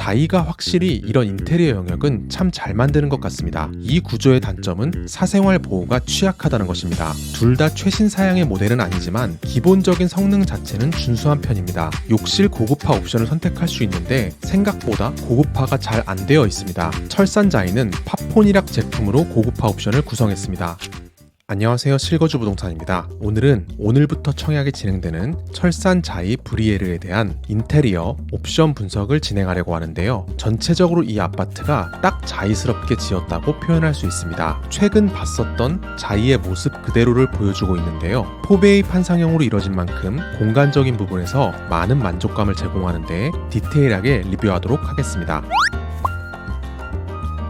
자이가 확실히 이런 인테리어 영역은 참 잘 만드는 것 같습니다. 이 구조의 단점은 사생활 보호가 취약하다는 것입니다. 둘 다 최신 사양의 모델은 아니지만 기본적인 성능 자체는 준수한 편입니다. 욕실 고급화 옵션을 선택할 수 있는데 생각보다 고급화가 잘 안 되어 있습니다. 철산 자이는 팝폰이락 제품으로 고급화 옵션을 구성했습니다. 안녕하세요, 실거주 부동산입니다. 오늘은 오늘부터 청약이 진행되는 철산 자이 브리에르에 대한 인테리어 옵션 분석을 진행하려고 하는데요. 전체적으로 이 아파트가 딱 자이스럽게 지었다고 표현할 수 있습니다. 최근 봤었던 자이의 모습 그대로를 보여주고 있는데요. 포베이 판상형으로 이뤄진 만큼 공간적인 부분에서 많은 만족감을 제공하는데 디테일하게 리뷰하도록 하겠습니다.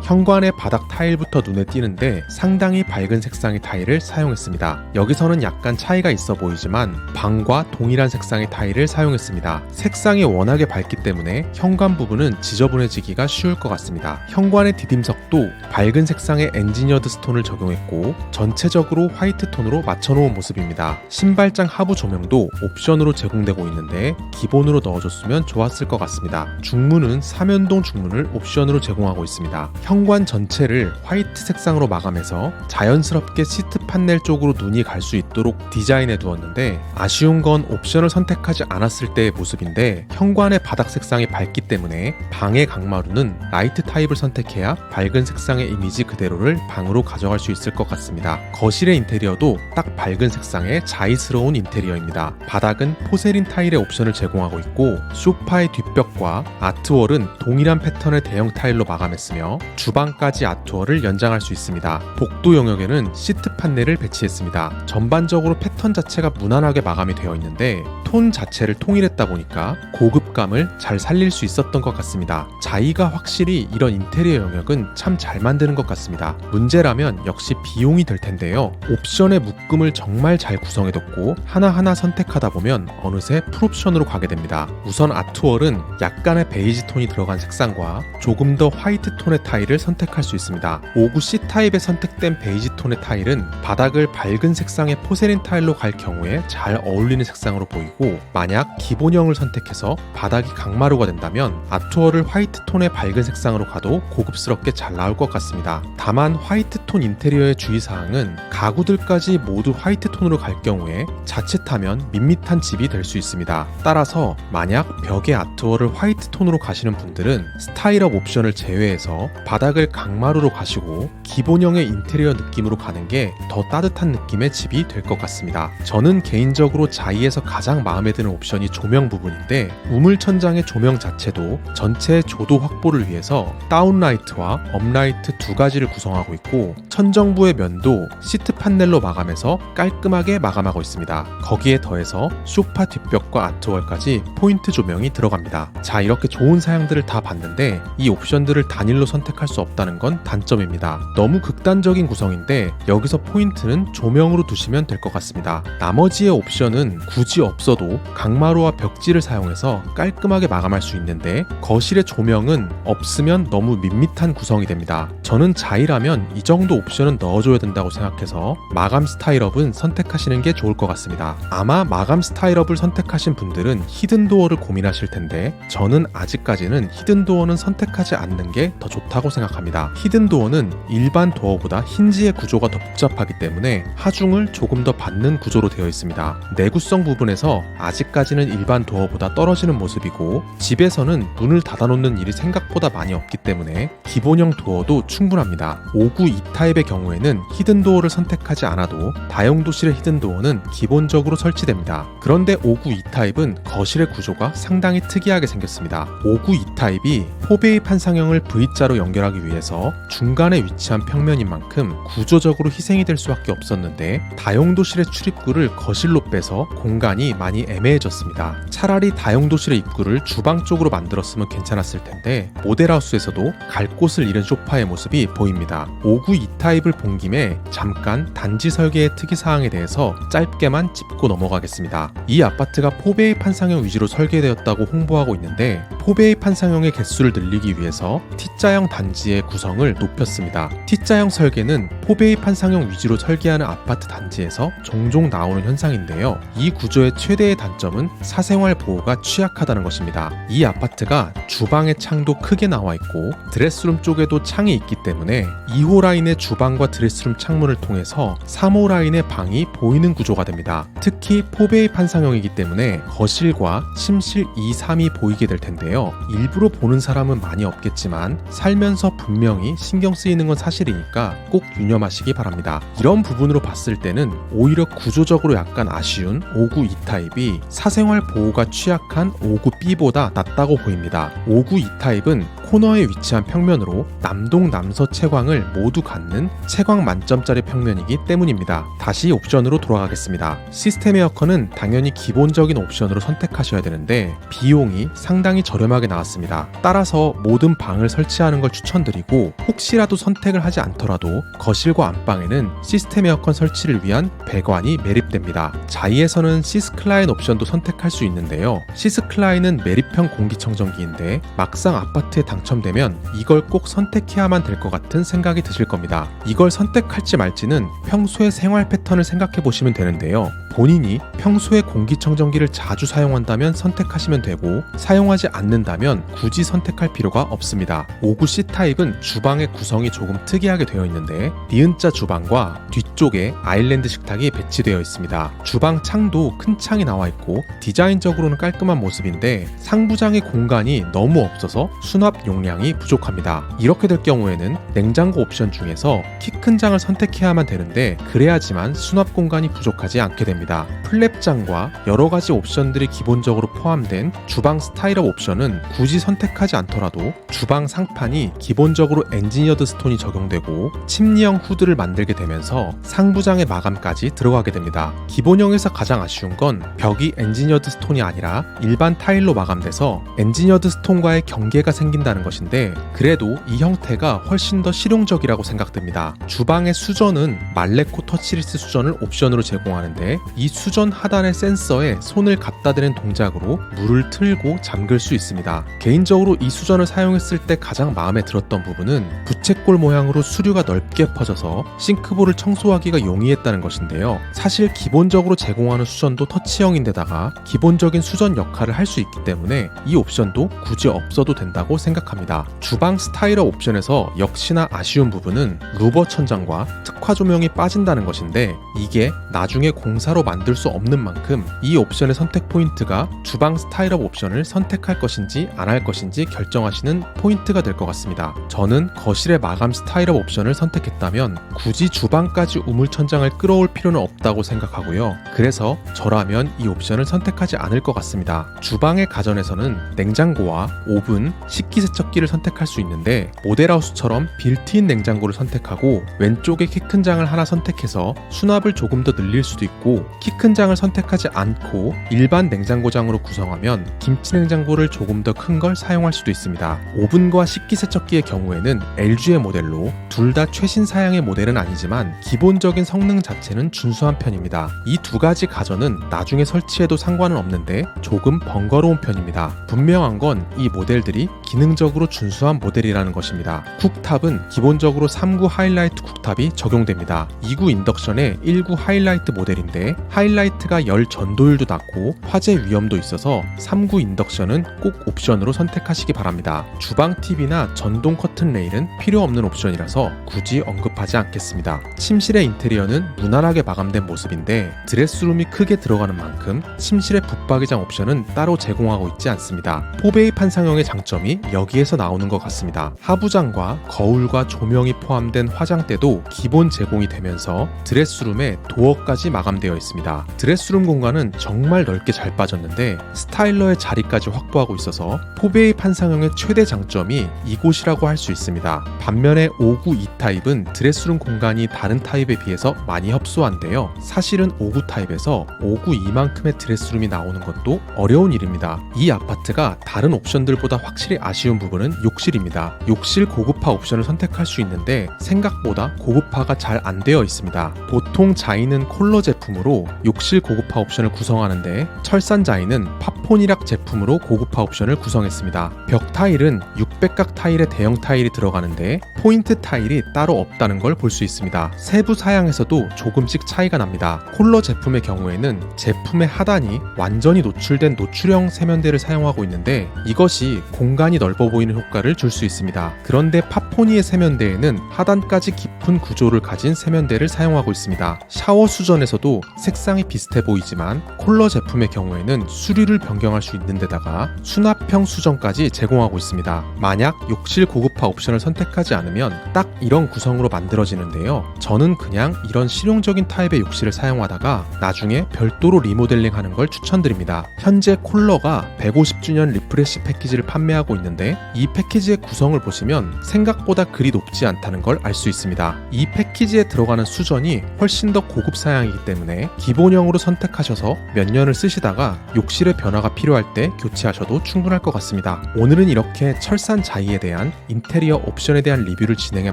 현관의 바닥 타일부터 눈에 띄는데 상당히 밝은 색상의 타일을 사용했습니다. 여기서는 약간 차이가 있어 보이지만 방과 동일한 색상의 타일을 사용했습니다. 색상이 워낙에 밝기 때문에 현관 부분은 지저분해지기가 쉬울 것 같습니다. 현관의 디딤석도 밝은 색상의 엔지니어드 스톤을 적용했고 전체적으로 화이트 톤으로 맞춰놓은 모습입니다. 신발장 하부 조명도 옵션으로 제공되고 있는데 기본으로 넣어줬으면 좋았을 것 같습니다. 중문은 삼연동 중문을 옵션으로 제공하고 있습니다. 현관 전체를 화이트 색상으로 마감해서 자연스럽게 시트 판넬 쪽으로 눈이 갈 수 있도록 디자인해 두었는데 아쉬운 건 옵션을 선택하지 않았을 때의 모습인데 현관의 바닥 색상이 밝기 때문에 방의 강마루는 라이트 타입을 선택해야 밝은 색상의 이미지 그대로를 방으로 가져갈 수 있을 것 같습니다. 거실의 인테리어도 딱 밝은 색상의 자이스러운 인테리어입니다. 바닥은 포세린 타일의 옵션을 제공하고 있고 소파의 뒷벽과 아트월은 동일한 패턴의 대형 타일로 마감했으며 주방까지 아트월을 연장할 수 있습니다. 복도 영역에는 시트 판넬을 배치했습니다. 전반적으로 패턴 자체가 무난하게 마감이 되어 있는데 톤 자체를 통일했다 보니까 고급감을 잘 살릴 수 있었던 것 같습니다. 자이가 확실히 이런 인테리어 영역은 참 잘 만드는 것 같습니다. 문제라면 역시 비용이 될 텐데요. 옵션의 묶음을 정말 잘 구성해뒀고 하나하나 선택하다 보면 어느새 풀옵션으로 가게 됩니다. 우선 아트월은 약간의 베이지 톤이 들어간 색상과 조금 더 화이트 톤의 타일을 선택할 수 있습니다. 5구 C타입에 선택된 베이지 톤의 타일은 바닥을 밝은 색상의 포세린 타일로 갈 경우에 잘 어울리는 색상으로 보이고 만약 기본형을 선택해서 바닥이 강마루가 된다면 아트월을 화이트 톤의 밝은 색상으로 가도 고급스럽게 잘 나올 것 같습니다. 다만 화이트 톤 인테리어의 주의사항은 가구들까지 모두 화이트 톤으로 갈 경우에 자칫하면 밋밋한 집이 될 수 있습니다. 따라서 만약 벽의 아트월을 화이트 톤으로 가시는 분들은 스타일업 옵션을 제외해서 바닥을 강마루로 가시고 기본형의 인테리어 느낌으로 가는 게 더 따뜻한 느낌의 집이 될 것 같습니다. 저는 개인적으로 자이에서 가장 마음에 드는 옵션이 조명 부분인데 우물천장의 조명 자체도 전체의 조도 확보를 위해서 다운라이트와 업라이트 두 가지를 구성하고 있고 천정부의 면도 시트 판넬로 마감해서 깔끔하게 마감하고 있습니다. 거기에 더해서 소파 뒷벽과 아트월까지 포인트 조명이 들어갑니다. 자, 이렇게 좋은 사양들을 다 봤는데 이 옵션들을 단일로 선택할 수 없다는 건 단점입니다. 너무 극단적인 구성인데 여기서 포인트는 조명으로 두시면 될 것 같습니다. 나머지의 옵션은 굳이 없어도 강마루와 벽지를 사용해서 깔끔하게 마감할 수 있는데 거실의 조명은 없으면 너무 밋밋한 구성이 됩니다. 저는 자이라면 이 정도 옵션은 넣어줘야 된다고 생각해서 마감 스타일업은 선택하시는 게 좋을 것 같습니다. 아마 마감 스타일업을 선택하신 분들은 히든도어를 고민하실 텐데 저는 아직까지는 히든도어는 선택하지 않는 게 더 좋다고 생각합니다. 히든도어는 일반 도어보다 힌지의 구조가 더 복잡하기 때문에 하중을 조금 더 받는 구조로 되어 있습니다. 내구성 부분에서 아직까지는 일반 도어보다 떨어지는 모습이고 집에서는 문을 닫아놓는 일이 생각보다 많이 없기 때문에 기본형 도어도 충분합니다. 5구 E타입의 경우에는 히든도어를 선택하지 않아도 다용도실의 히든도어는 기본적으로 설치됩니다. 그런데 5구 E타입은 거실의 구조가 상당히 특이하게 생겼습니다. 5구 E타입이 포베이 판상형을 V자로 연결하기 위해서 중간에 위치한 평면인 만큼 구조적으로 희생이 될 수밖에 없었는데 다용도실의 출입구를 거실로 빼서 공간이 많이 애매해졌습니다. 차라리 다용도실의 입구를 주방 쪽으로 만들었으면 괜찮았을 텐데 모델하우스에서도 갈 곳을 잃은 소파의 모습이 보입니다. 5구 E타입을 본 김에 잠깐 단지 설계의 특이사항에 대해서 짧게만 짚고 넘어가겠습니다. 이 아파트가 포베이 판상형 위주로 설계되었다고 홍보하고 있는데 포베이 판상형의 개수를 늘리기 위해서 T자형 단지의 구성을 높였습니다. T자형 설계는 포베이 판상형 위주로 설계하는 아파트 단지에서 종종 나오는 현상인데요. 이 구조의 최대의 단점은 사생활 보호가 취약하다는 것입니다. 이 아파트가 주방의 창도 크게 나와 있고 드레스룸 쪽에도 창이 있기 때문에 2호 라인의 주방과 드레스룸 창문을 통해서 3호 라인의 방이 보이는 구조가 됩니다. 특히 포베이 판상형이기 때문에 거실과 침실 2, 3이 보이게 될 텐데요. 일부러 보는 사람은 많이 없겠지만 살면서 분명히 신경 쓰이는 건 사실이니까 꼭 유념하시기 바랍니다. 이런 부분으로 봤을 때는 오히려 구조적으로 약간 아쉬운 5구 E타입이 사생활 보호가 취약한 5구 B보다 낫다고 보입니다. 5구 E타입은 코너에 위치한 평면으로 남동 남서 채광을 모두 갖는 채광 만점짜리 평면이기 때문입니다. 다시 옵션으로 돌아가겠습니다. 시스템 에어컨은 당연히 기본적인 옵션으로 선택하셔야 되는데 비용이 상당히 저렴하게 나왔습니다. 따라서 모든 방을 설치하는 걸 추천드리고 혹시라도 선택을 하지 않더라도 거실과 안방에는 시스템 에어컨 설치를 위한 배관이 매립됩니다. 자이에서는 시스클라인 옵션도 선택할 수 있는데요. 시스클라인은 매립형 공기청정기인데 막상 아파트에 당첨되면 이걸 꼭 선택해야만 될 것 같은 생각이 드실 겁니다. 이걸 선택할지 말지는 평소의 생활 패턴을 생각해 보시면 되는데요. 본인이 평소에 공기청정기를 자주 사용한다면 선택하시면 되고 사용하지 않는다면 굳이 선택할 필요가 없습니다. 5구 C타입은 주방의 구성이 조금 특이하게 되어 있는데 니은자 주방과 뒤쪽에 아일랜드 식탁이 배치되어 있습니다. 주방 창도 큰 창이 나와 있고 디자인적으로는 깔끔한 모습인데 상부장의 공간이 너무 없어서 수납 용량이 부족합니다. 이렇게 될 경우에는 냉장고 옵션 중에서 키 큰 장을 선택해야만 되는데 그래야지만 수납 공간이 부족하지 않게 됩니다. 플랩장과 여러가지 옵션들이 기본적으로 포함된 주방 스타일업 옵션은 굳이 선택하지 않더라도 주방 상판이 기본적으로 엔지니어드 스톤이 적용되고 침리형 후드를 만들게 되면서 상부장의 마감까지 들어가게 됩니다. 기본형에서 가장 아쉬운 건 벽이 엔지니어드 스톤이 아니라 일반 타일로 마감돼서 엔지니어드 스톤과의 경계가 생긴다는 것인데 그래도 이 형태가 훨씬 더 실용적이라고 생각됩니다. 주방의 수전은 말레코 터치리스 수전을 옵션으로 제공하는데 이 수전 하단의 센서에 손을 갖다 대는 동작으로 물을 틀고 잠글 수 있습니다. 개인적으로 이 수전을 사용했을 때 가장 마음에 들었던 부분은 부채꼴 모양으로 수류가 넓게 퍼져서 싱크볼을 청소하기가 용이했다는 것인데요. 사실 기본적으로 제공하는 수전도 터치형인데다가 기본적인 수전 역할을 할 수 있기 때문에 이 옵션도 굳이 없어도 된다고 생각합니다. 주방 스타일업 옵션에서 역시나 아쉬운 부분은 루버 천장과 특화 조명이 빠진다는 것인데 이게 나중에 공사로 만들 수 없는 만큼 이 옵션의 선택 포인트가 주방 스타일업 옵션을 선택할 것인지 안 할 것인지 결정하시는 포인트가 될 것 같습니다. 저는 거실의 마감 스타일업 옵션을 선택했다면 굳이 주방까지 우물천장을 끌어올 필요는 없다고 생각하고요. 그래서 저라면 이 옵션을 선택하지 않을 것 같습니다. 주방의 가전에서는 냉장고와 오븐, 식기세척기를 선택할 수 있는데 모델하우스처럼 빌트인 냉장고를 선택하고 왼쪽에 키 큰 장을 하나 선택해서 수납을 조금 더 늘릴 수도 있고 키 큰 장을 선택하지 않고 일반 냉장고장으로 구성하면 김치냉장고를 조금 더 큰 걸 사용할 수도 있습니다. 오븐과 식기세척기의 경우에는 LG의 모델로 둘 다 최신 사양의 모델은 아니지만 기본적인 성능 자체는 준수한 편입니다. 이 두 가지 가전은 나중에 설치해도 상관은 없는데 조금 번거로운 편입니다. 분명한 건 이 모델들이 기능적으로 준수한 모델이라는 것입니다. 쿡탑은 기본적으로 3구 하이라이트 쿡탑이 적용됩니다. 2구 인덕션의 1구 하이라이트 모델인데 하이라이트가 열 전도율도 낮고 화재 위험도 있어서 3구 인덕션은 꼭 옵션으로 선택하시기 바랍니다. 주방 TV나 전동 커튼 레일은 필요 없는 옵션이라서 굳이 언급하지 않겠습니다. 침실의 인테리어는 무난하게 마감된 모습인데 드레스룸이 크게 들어가는 만큼 침실의 붙박이장 옵션은 따로 제공하고 있지 않습니다. 포베이 판상형의 장점이 여기에서 나오는 것 같습니다. 하부장과 거울과 조명이 포함된 화장대도 기본 제공이 되면서 드레스룸에 도어까지 마감되어 있습니다. 드레스룸 공간은 정말 넓게 잘 빠졌는데 스타일러의 자리까지 확보하고 있어서 포베이 판상형의 최대 장점이 이곳이라고 할 수 있습니다. 반면에 5구 E타입은 드레스룸 공간이 다른 타입에 비해서 많이 협소한데요. 사실은 5구 타입에서 5구 E만큼의 드레스룸이 나오는 것도 어려운 일입니다. 이 아파트가 다른 옵션들보다 확실히 아쉬운 부분은 욕실입니다. 욕실 고급화 옵션을 선택할 수 있는데 생각보다 생각보다 고급화가 잘 안 되어 있습니다. 보통 자이는 콜러 제품으로 욕실 고급화 옵션을 구성하는데 철산 자이는 파포니락 제품으로 고급화 옵션을 구성했습니다. 벽 타일은 600각 타일의 대형 타일이 들어가는데 포인트 타일이 따로 없다는 걸 볼 수 있습니다. 세부 사양에서도 조금씩 차이가 납니다. 콜러 제품의 경우에는 제품의 하단이 완전히 노출된 노출형 세면대를 사용하고 있는데 이것이 공간이 넓어 보이는 효과를 줄 수 있습니다. 그런데 파포니의 세면대에는 하단까지 깊은 구조를 가진 세면대를 사용하고 있습니다. 샤워 수전에서도 색상이 비슷해 보이지만 콜러 제품의 경우에는 수리를 변경할 수 있는 데다가 수납형 수전까지 제공하고 있습니다. 만약 욕실 고급화 옵션을 선택하지 않으면 딱 이런 구성으로 만들어지는데요. 저는 그냥 이런 실용적인 타입의 욕실을 사용하다가 나중에 별도로 리모델링 하는 걸 추천드립니다. 현재 콜러가 150주년 리프레시 패키지를 판매하고 있는데 이 패키지의 구성을 보시면 생각보다 그리 높지 않다는 걸 알 수 있습니다. 이 패키지에 들어가는 수전이 훨씬 더 고급 사양이기 때문에 기본형으로 선택하셔서 몇 년을 쓰시다가 욕실의 변화가 필요할 때 교체하셔도 충분할 것 같습니다. 오늘은 이렇게 철산 자이에 대한 인테리어 옵션에 대한 리뷰를 진행해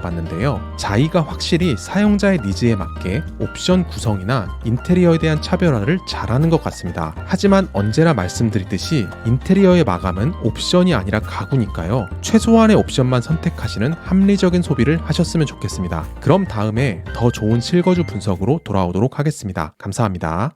봤는데요. 자이가 확실히 사용자의 니즈에 맞게 옵션 구성이나 인테리어에 대한 차별화를 잘하는 것 같습니다. 하지만 언제나 말씀드리듯이 인테리어의 마감은 옵션이 아니라 가구니까요. 최소한의 옵션만 선택하시는 합리적인 소비를 하셨으면 좋겠습니다. 그럼 다음에 더 좋은 실거주 분석으로 돌아오도록 하겠습니다. 감사합니다.